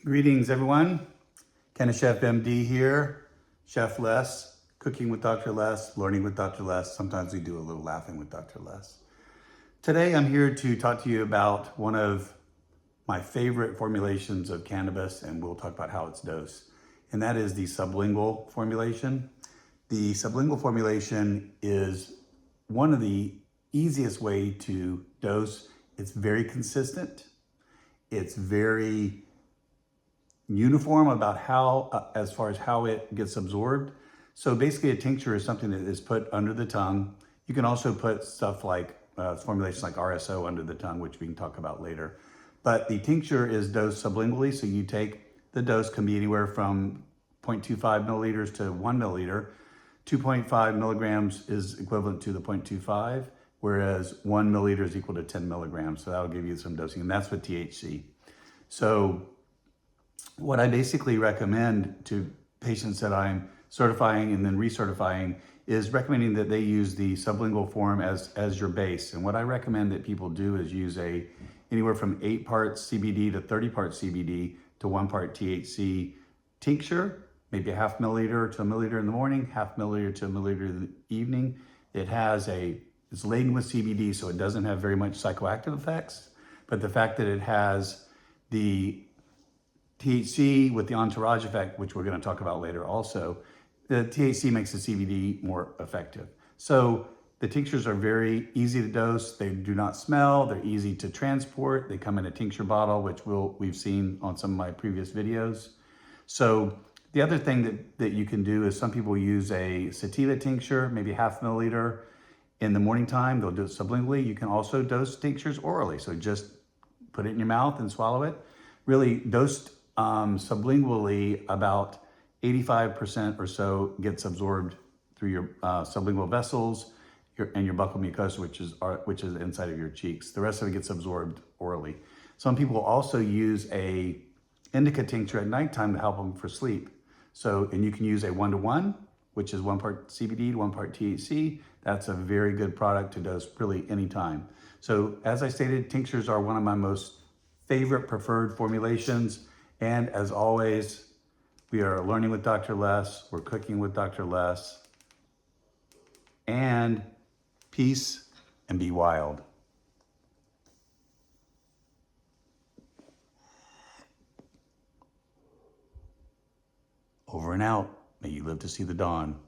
Greetings, everyone. CannaChefMD here. Chef Les, cooking with Dr. Les, learning with Dr. Les. Sometimes we do a little laughing with Dr. Les. Today, I'm here to talk to you about one of my favorite formulations of cannabis, and we'll talk about how it's dosed. And that is the sublingual formulation. The sublingual formulation is one of the easiest way to dose. It's very consistent. It's very uniform about how, as far as how it gets absorbed. So basically a tincture is something that is put under the tongue. You can also put stuff like formulations like RSO under the tongue, which we can talk about later. But the tincture is dosed sublingually. So you take the dose, can be anywhere from 0.25 milliliters to 1 milliliter. 2.5 milligrams is equivalent to the 0.25, whereas 1 milliliter is equal to 10 milligrams. So that'll give you some dosing, and that's with THC. So what I basically recommend to patients that I'm certifying and then recertifying is recommending that they use the sublingual form as your base. And what I recommend that people do is use anywhere from 8 parts CBD to 30 parts CBD to 1 part THC tincture, maybe a half milliliter to a milliliter in the morning, half milliliter to a milliliter in the evening. It's laden with CBD, so it doesn't have very much psychoactive effects, but the fact that it has the THC with the entourage effect, which we're going to talk about later also, the THC makes the CBD more effective. So the tinctures are very easy to dose. They do not smell. They're easy to transport. They come in a tincture bottle, which we've seen on some of my previous videos. So the other thing that you can do is some people use a sativa tincture, maybe half milliliter in the morning time. They'll do it sublingually. You can also dose tinctures orally. So just put it in your mouth and swallow it. Really dosed sublingually, about 85% or so gets absorbed through your sublingual vessels and your buccal mucosa, which is inside of your cheeks. The rest of it gets absorbed orally. Some people also use a indica tincture at nighttime to help them for sleep. And you can use a 1-to-1, which is 1 part CBD to 1 part THC. That's a very good product to dose really anytime. So as I stated, tinctures are one of my most favorite preferred formulations. And as always, we are learning with Dr. Les, we're cooking with Dr. Les, and peace and be wild. Over and out. May you live to see the dawn.